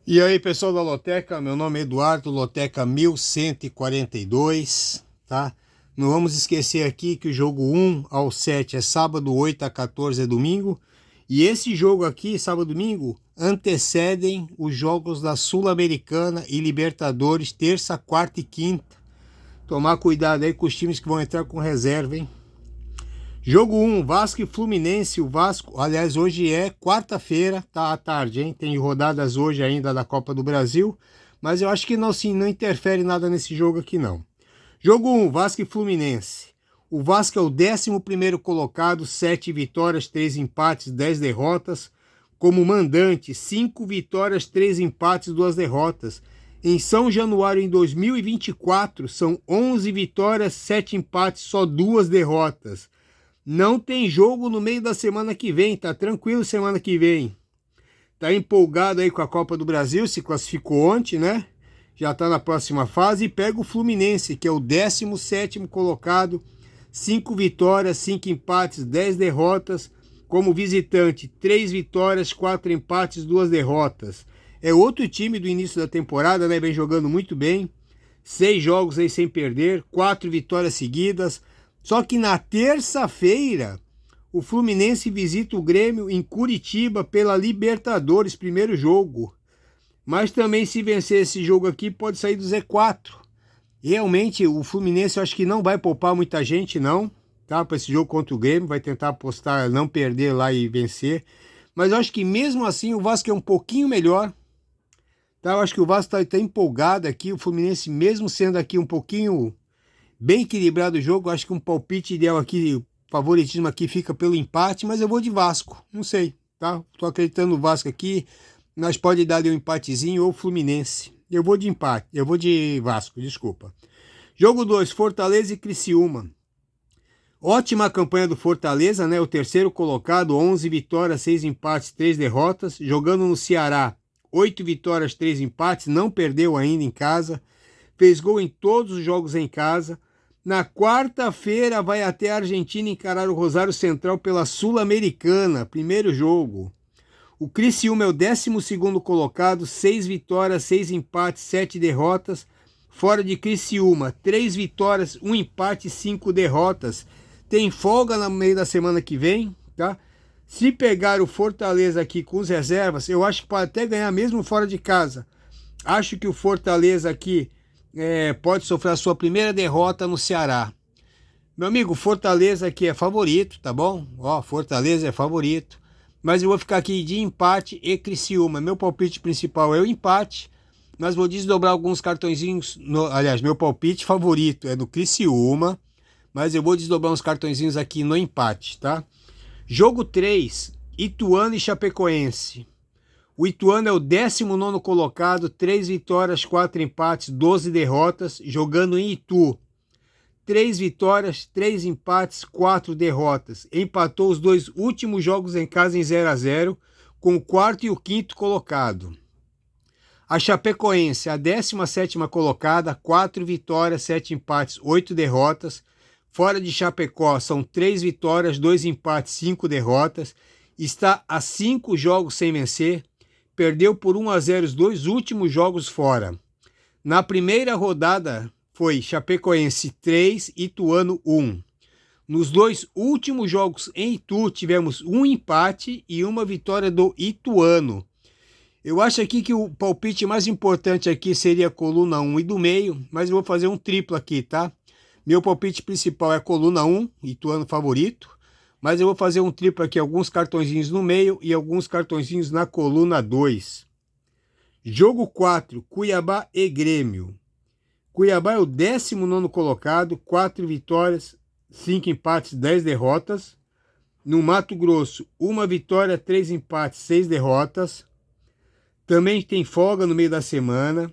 E aí, pessoal da Loteca, meu nome é Eduardo, Loteca 1142, tá? Não vamos esquecer aqui que o jogo 1 ao 7 é sábado, 8 a 14 é domingo. E esse jogo aqui, sábado e domingo, antecedem os jogos da Sul-Americana e Libertadores, terça, quarta e quinta. Tomar cuidado aí com os times que vão entrar com reserva, hein? Jogo 1, Vasco e Fluminense. O Vasco, aliás, hoje é quarta-feira, tá à tarde, hein? Tem rodadas hoje ainda da Copa do Brasil, mas eu acho que não, sim, não interfere nada nesse jogo aqui, não. Jogo 1, Vasco e Fluminense. O Vasco é o 11º colocado, 7 vitórias, 3 empates, 10 derrotas. Como mandante, 5 vitórias, 3 empates, 2 derrotas. Em São Januário, em 2024, são 11 vitórias, 7 empates, só 2 derrotas. Não tem jogo no meio da semana que vem, tá tranquilo semana que vem. Tá empolgado aí com a Copa do Brasil, se classificou ontem, né? Já tá na próxima fase e pega o Fluminense, que é o 17º colocado, 5 vitórias, 5 empates, 10 derrotas. Como visitante, 3 vitórias, 4 empates, 2 derrotas. É outro time do início da temporada, né? Vem jogando muito bem. 6 jogos aí sem perder, 4 vitórias seguidas. Só que na terça-feira, o Fluminense visita o Grêmio em Curitiba pela Libertadores, primeiro jogo. Mas também, se vencer esse jogo aqui, pode sair do Z4. Realmente, o Fluminense eu acho que não vai poupar muita gente, não. Tá? Para esse jogo contra o Grêmio, vai tentar apostar, não perder lá e vencer. Mas eu acho que mesmo assim, o Vasco é um pouquinho melhor. Tá? Eu acho que o Vasco está empolgado aqui. O Fluminense, mesmo sendo aqui um pouquinho bem equilibrado o jogo, acho que um palpite ideal aqui, favoritismo aqui fica pelo empate, mas eu vou de Vasco, não sei, tá? Tô acreditando no Vasco aqui, nós pode dar ali um empatezinho ou Fluminense. Eu vou de empate, eu vou de Vasco, desculpa. Jogo 2, Fortaleza e Criciúma. Ótima campanha do Fortaleza, né? O terceiro colocado, 11 vitórias, 6 empates, 3 derrotas. Jogando no Ceará, 8 vitórias, 3 empates, não perdeu ainda em casa. Fez gol em todos os jogos em casa. Na quarta-feira vai até a Argentina encarar o Rosário Central pela Sul-Americana, primeiro jogo. O Criciúma é o 12º colocado, 6 vitórias, 6 empates, 7 derrotas. Fora de Criciúma, 3 vitórias, 1 empate, 5 derrotas. Tem folga no meio da semana que vem, tá? Se pegar o Fortaleza aqui com as reservas, eu acho que pode até ganhar mesmo fora de casa. Acho que o Fortaleza aqui pode sofrer a sua primeira derrota no Ceará. Meu amigo, Fortaleza aqui é favorito, tá bom? Ó, Fortaleza é favorito. Mas eu vou ficar aqui de empate e Criciúma. Meu palpite principal é o empate, mas vou desdobrar alguns cartõezinhos. Aliás, meu palpite favorito é do Criciúma, mas eu vou desdobrar uns cartõezinhos aqui no empate, tá? Jogo 3, Ituano e Chapecoense. O Ituano é o 19º colocado, 3 vitórias, 4 empates, 12 derrotas, jogando em Itu. 3 vitórias, 3 empates, 4 derrotas. Empatou os 2 últimos jogos em casa em 0-0, com o 4º e o 5º colocado. A Chapecoense, a 17ª colocada, 4 vitórias, 7 empates, 8 derrotas. Fora de Chapecó, são 3 vitórias, 2 empates, 5 derrotas. Está a 5 jogos sem vencer. Perdeu por 1-0 os 2 últimos jogos fora. Na primeira rodada foi Chapecoense 3, Ituano 1. Nos 2 últimos jogos em Itu tivemos um empate e uma vitória do Ituano. Eu acho aqui que o palpite mais importante aqui seria a coluna 1 e do meio, mas eu vou fazer um triplo aqui, tá? Meu palpite principal é a coluna 1, Ituano favorito. Mas eu vou fazer um triplo aqui, alguns cartõezinhos no meio e alguns cartõezinhos na coluna 2. Jogo 4, Cuiabá e Grêmio. Cuiabá é o 19º colocado, 4 vitórias, 5 empates, 10 derrotas. No Mato Grosso, 1 vitória, 3 empates, 6 derrotas. Também tem folga no meio da semana.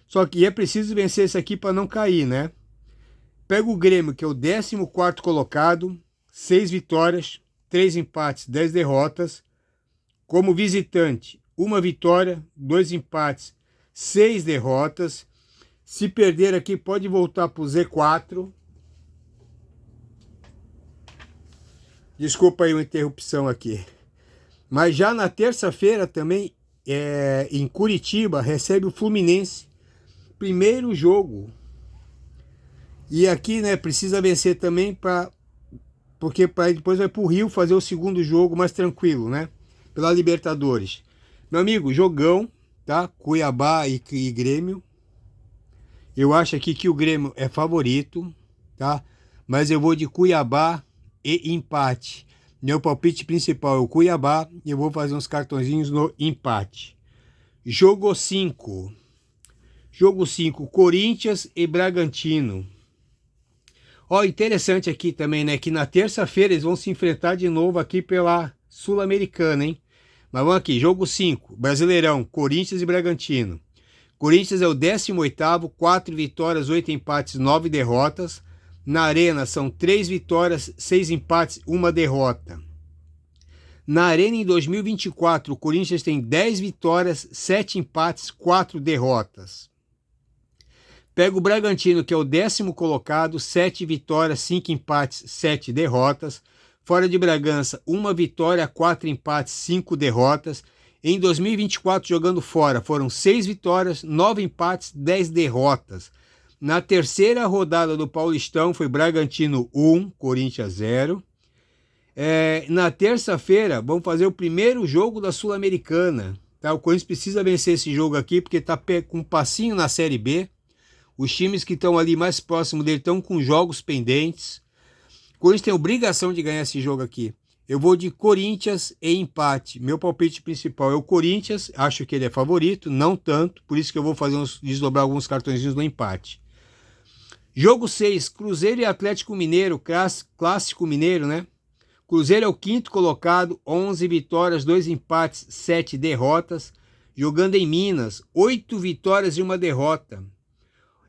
Só que é preciso vencer esse aqui para não cair, né? Pega o Grêmio, que é o 14º colocado, 6 vitórias, 3 empates, 10 derrotas. Como visitante, 1 vitória, 2 empates, 6 derrotas. Se perder aqui, pode voltar para o Z4. Desculpa aí uma interrupção aqui. Mas já na terça-feira também, em Curitiba, recebe o Fluminense. Primeiro jogo. E aqui, né, precisa vencer também porque depois vai para o Rio fazer o segundo jogo mais tranquilo, né? Pela Libertadores. Meu amigo, jogão, tá? Cuiabá e Grêmio. Eu acho aqui que o Grêmio é favorito, tá? Mas eu vou de Cuiabá e empate. Meu palpite principal é o Cuiabá e eu vou fazer uns cartõezinhos no empate. Jogo 5. Jogo 5, Corinthians e Bragantino. Ó, interessante aqui também, né? Que na terça-feira eles vão se enfrentar de novo aqui pela Sul-Americana, hein? Mas vamos aqui, jogo 5, Brasileirão, Corinthians e Bragantino. Corinthians é o 18º, 4 vitórias, 8 empates, 9 derrotas. Na Arena são 3 vitórias, 6 empates, 1 derrota. Na Arena em 2024, o Corinthians tem 10 vitórias, 7 empates, 4 derrotas. Pega o Bragantino, que é o 10º colocado, 7 vitórias, 5 empates, 7 derrotas. Fora de Bragança, 1 vitória, 4 empates, 5 derrotas. Em 2024, jogando fora, foram 6 vitórias, 9 empates, 10 derrotas. Na terceira rodada do Paulistão, foi Bragantino 1, Corinthians 0. Na terça-feira, vamos fazer o primeiro jogo da Sul-Americana. Tá? O Corinthians precisa vencer esse jogo aqui, porque está com um passinho na Série B. Os times que estão ali mais próximos dele estão com jogos pendentes. O Corinthians tem obrigação de ganhar esse jogo aqui. Eu vou de Corinthians e empate. Meu palpite principal é o Corinthians. Acho que ele é favorito, não tanto. Por isso que eu vou desdobrar alguns cartõezinhos no empate. Jogo 6, Cruzeiro e Atlético Mineiro. Clássico mineiro, né? Cruzeiro é o 5º colocado. 11 vitórias, 2 empates, 7 derrotas. Jogando em Minas. 8 vitórias e 1 derrota.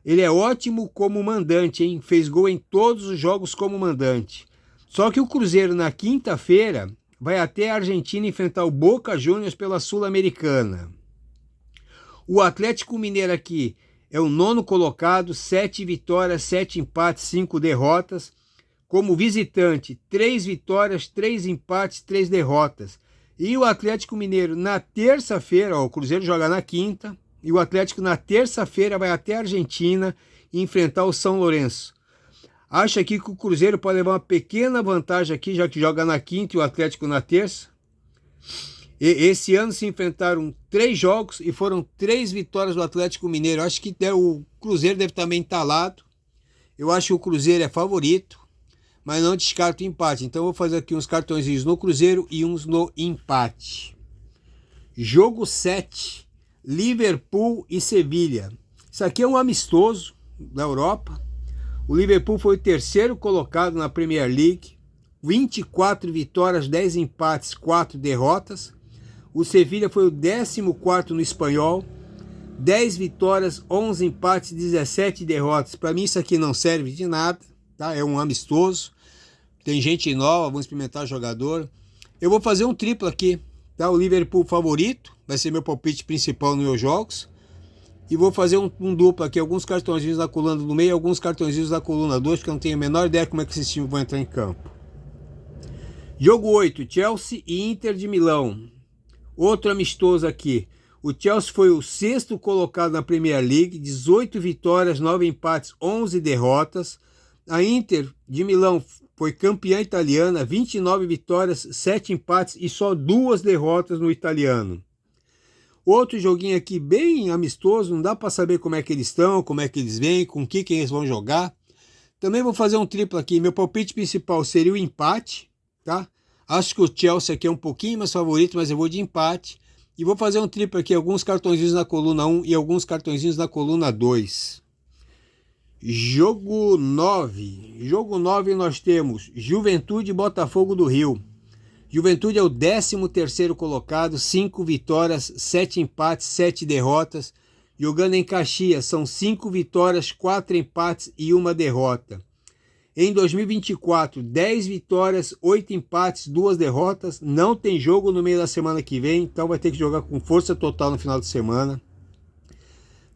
Ele é ótimo como mandante, hein? Fez gol em todos os jogos como mandante. Só que o Cruzeiro, na quinta-feira, vai até a Argentina enfrentar o Boca Juniors pela Sul-Americana. O Atlético Mineiro aqui é o 9º colocado, 7 vitórias, 7 empates, 5 derrotas. Como visitante, 3 vitórias, 3 empates, 3 derrotas. E o Atlético Mineiro, na terça-feira, o Cruzeiro joga na quinta, e o Atlético na terça-feira vai até a Argentina e enfrentar o São Lourenço. Acho aqui que o Cruzeiro pode levar uma pequena vantagem aqui, já que joga na quinta e o Atlético na terça. Esse ano se enfrentaram 3 jogos e foram 3 vitórias do Atlético Mineiro. Acho que o Cruzeiro deve estar meio entalado. Eu acho que o Cruzeiro é favorito, mas não descarto o empate. Então eu vou fazer aqui uns cartõezinhos no Cruzeiro e uns no empate. Jogo 7, Liverpool e Sevilha. Isso aqui é um amistoso da Europa. O Liverpool foi o 3º colocado na Premier League, 24 vitórias, 10 empates, 4 derrotas. O Sevilha foi o 14º no espanhol, 10 vitórias, 11 empates, 17 derrotas. Para mim isso aqui não serve de nada, tá? É um amistoso, tem gente nova, vamos experimentar jogador. Eu vou fazer um triplo aqui, tá? O Liverpool favorito, vai ser meu palpite principal nos meus jogos. E vou fazer um duplo aqui, alguns cartõezinhos da coluna do meio e alguns cartõezinhos da coluna 2, porque eu não tenho a menor ideia como é que esses times vão entrar em campo. Jogo 8, Chelsea e Inter de Milão. Outro amistoso aqui. O Chelsea foi o 6º colocado na Premier League, 18 vitórias, 9 empates, 11 derrotas. A Inter de Milão foi campeã italiana, 29 vitórias, 7 empates e só 2 derrotas no italiano. Outro joguinho aqui bem amistoso, não dá para saber como é que eles estão, como é que eles vêm, com que eles vão jogar. Também vou fazer um triplo aqui, meu palpite principal seria o empate, tá? Acho que o Chelsea aqui é um pouquinho mais favorito, mas eu vou de empate. E vou fazer um triplo aqui, alguns cartõezinhos na coluna 1 e alguns cartõezinhos na coluna 2. Jogo 9. Jogo 9 nós temos Juventude e Botafogo do Rio. Juventude é o 13º colocado, 5 vitórias, 7 empates, 7 derrotas. Jogando em Caxias, são 5 vitórias, 4 empates e 1 derrota. Em 2024, 10 vitórias, 8 empates, 2 derrotas. Não tem jogo no meio da semana que vem, então vai ter que jogar com força total no final de semana.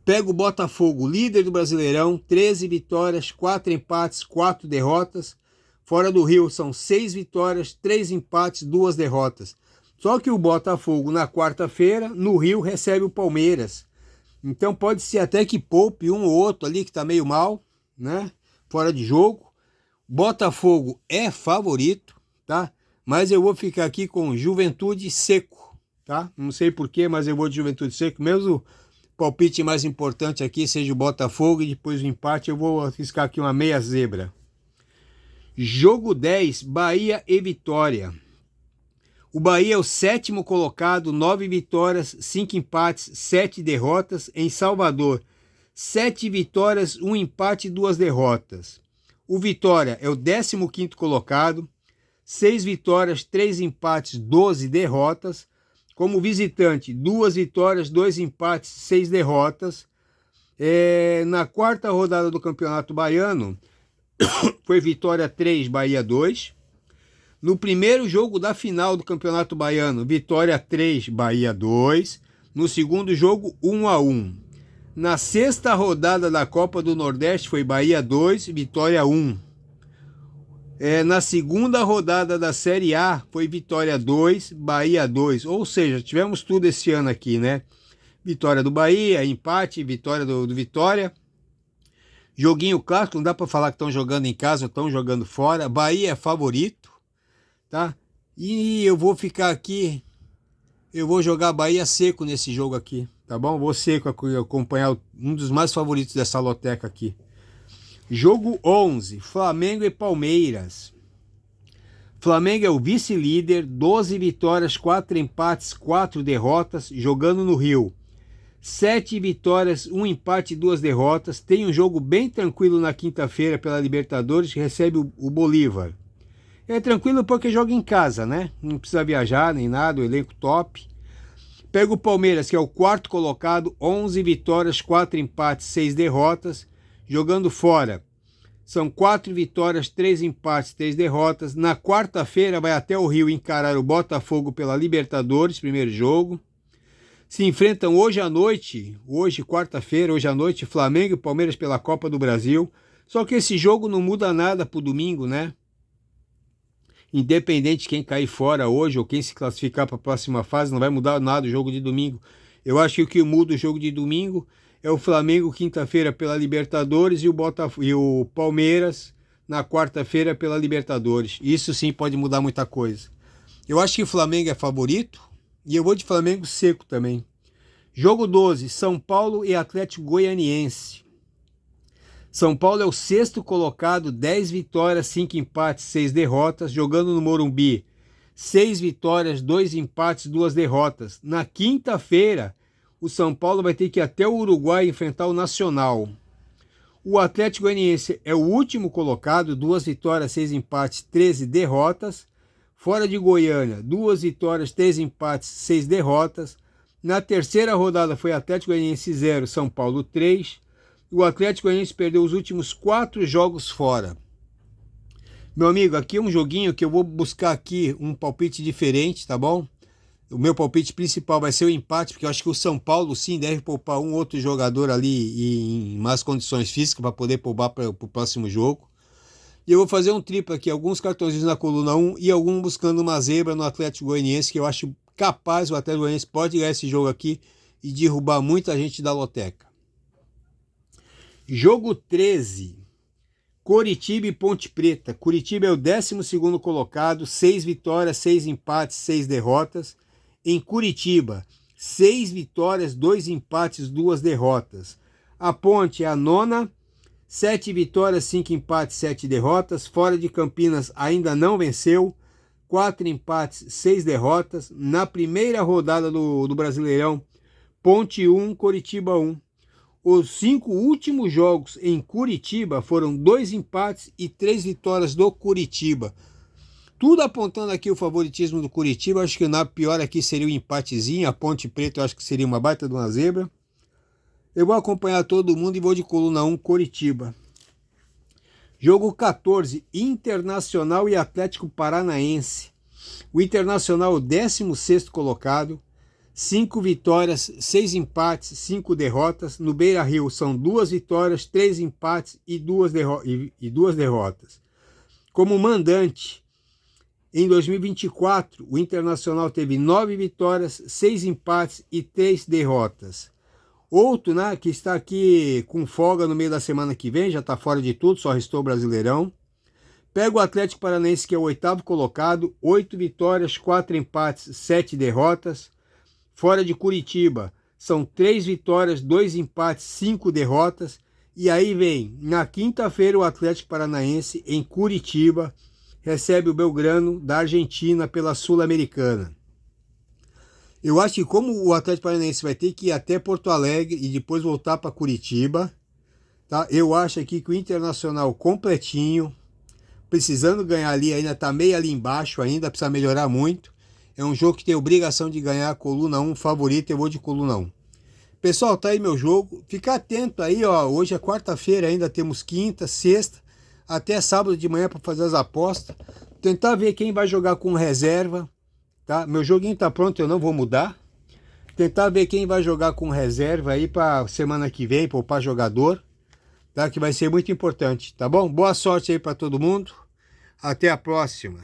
Pega o Botafogo, líder do Brasileirão, 13 vitórias, 4 empates, 4 derrotas. Fora do Rio são 6 vitórias, 3 empates, 2 derrotas. Só que o Botafogo, na quarta-feira, no Rio, recebe o Palmeiras. Então pode ser até que poupe um ou outro ali que está meio mal, né? Fora de jogo. Botafogo é favorito, tá? Mas eu vou ficar aqui com Juventude Seco, tá? Não sei porquê, mas eu vou de Juventude Seco. Mesmo o palpite mais importante aqui seja o Botafogo e depois o empate, eu vou arriscar aqui uma meia zebra. Jogo 10, Bahia e Vitória. O Bahia é o 7º colocado, 9 vitórias, 5 empates, 7 derrotas. Em Salvador, 7 vitórias, 1 empate e 2 derrotas. O Vitória é o 15º colocado, 6 vitórias, 3 empates, 12 derrotas. Como visitante, 2 vitórias, 2 empates, 6 derrotas. Na quarta rodada do Campeonato Baiano, foi Vitória 3, Bahia 2. No primeiro jogo da final do Campeonato Baiano, Vitória 3, Bahia 2. No segundo jogo, 1-1. Na sexta rodada da Copa do Nordeste, foi Bahia 2, Vitória 1. Na segunda rodada da Série A, foi Vitória 2, Bahia 2. Ou seja, tivemos tudo esse ano aqui, né? Vitória do Bahia, empate, vitória do Vitória. Joguinho clássico, não dá para falar que estão jogando em casa ou estão jogando fora. Bahia é favorito, tá? E eu vou ficar aqui, eu vou jogar Bahia seco nesse jogo aqui, tá bom? Vou seco acompanhar um dos mais favoritos dessa loteca aqui. Jogo 11, Flamengo e Palmeiras. Flamengo é o vice-líder, 12 vitórias, 4 empates, 4 derrotas, jogando no Rio. 7 vitórias, 1 empate e 2 derrotas. Tem um jogo bem tranquilo na quinta-feira pela Libertadores, que recebe o Bolívar. É tranquilo porque joga em casa, né? Não precisa viajar nem nada, o elenco top. Pega o Palmeiras, que é o 4º colocado, 11 vitórias, 4 empates, 6 derrotas. Jogando fora, são 4 vitórias, 3 empates, 3 derrotas. Na quarta-feira vai até o Rio encarar o Botafogo pela Libertadores, primeiro jogo. Se enfrentam hoje à noite, quarta-feira, hoje à noite, Flamengo e Palmeiras pela Copa do Brasil. Só que esse jogo não muda nada pro domingo, né? Independente de quem cair fora hoje ou quem se classificar para a próxima fase, não vai mudar nada o jogo de domingo. Eu acho que o que muda o jogo de domingo é o Flamengo quinta-feira pela Libertadores e o Palmeiras na quarta-feira pela Libertadores. Isso sim pode mudar muita coisa. Eu acho que o Flamengo é favorito e eu vou de Flamengo seco também. Jogo 12, São Paulo e Atlético Goianiense. São Paulo é o 6º colocado, 10 vitórias, 5 empates, 6 derrotas, jogando no Morumbi. 6 vitórias, 2 empates, 2 derrotas. Na quinta-feira, o São Paulo vai ter que ir até o Uruguai enfrentar o Nacional. O Atlético Goianiense é o último colocado, 2 vitórias, 6 empates, 13 derrotas. Fora de Goiânia, 2 vitórias, 3 empates, 6 derrotas. Na terceira rodada foi Atlético Goianiense 0, São Paulo 3. O Atlético Goianiense perdeu os últimos 4 jogos fora. Meu amigo, aqui é um joguinho que eu vou buscar aqui um palpite diferente, tá bom? O meu palpite principal vai ser o empate, porque eu acho que o São Paulo sim deve poupar um outro jogador ali em más condições físicas para poder poupar para o próximo jogo. E eu vou fazer um triplo aqui, alguns cartõezinhos na coluna 1 e algum buscando uma zebra no Atlético Goianiense, que eu acho capaz, o Atlético Goianiense pode ganhar esse jogo aqui e derrubar muita gente da loteca. Jogo 13, Coritiba e Ponte Preta. Coritiba é o 12º colocado, 6 vitórias, 6 empates, 6 derrotas. Em Curitiba, 6 vitórias, 2 empates, 2 derrotas. A Ponte é a 9ª, 7 vitórias, 5 empates, 7 derrotas. Fora de Campinas ainda não venceu, 4 empates, 6 derrotas. Na primeira rodada do Brasileirão, Ponte 1, Coritiba 1. Os 5 últimos jogos em Curitiba foram 2 empates e 3 vitórias do Curitiba. Tudo apontando aqui o favoritismo do Curitiba. Acho que o pior aqui seria o empatezinho. A Ponte Preta eu acho que seria uma baita de uma zebra. Eu vou acompanhar todo mundo e vou de coluna 1, Coritiba. Jogo 14, Internacional e Atlético Paranaense. O Internacional é o 16º colocado. 5 vitórias, 6 empates, 5 derrotas. No Beira-Rio são 2 vitórias, 3 empates e 2 derrotas. Como mandante, Em 2024, o Internacional teve 9 vitórias, 6 empates e 3 derrotas. Outro, né, que está aqui com folga no meio da semana que vem, já está fora de tudo, só restou o Brasileirão. Pega o Atlético Paranaense, que é o 8º colocado, 8 vitórias, 4 empates, 7 derrotas. Fora de Curitiba, são 3 vitórias, 2 empates, 5 derrotas. E aí vem, na quinta-feira, o Atlético Paranaense, em Curitiba, recebe o Belgrano da Argentina pela Sul-Americana. Eu acho que como o Atlético Paranaense vai ter que ir até Porto Alegre e depois voltar para Curitiba, tá? Eu acho aqui que o Internacional completinho, precisando ganhar ali, ainda está meio ali embaixo ainda, precisa melhorar muito. É um jogo que tem obrigação de ganhar a coluna 1, favorito, eu vou de coluna 1. Pessoal, tá aí meu jogo. Fica atento aí, ó. Hoje é quarta-feira, ainda temos quinta, sexta, até sábado de manhã para fazer as apostas. Tentar ver quem vai jogar com reserva, tá? Meu joguinho tá pronto, eu não vou mudar. Tentar ver quem vai jogar com reserva aí para semana que vem, poupar jogador, tá? Que vai ser muito importante, tá bom? Boa sorte aí para todo mundo. Até a próxima.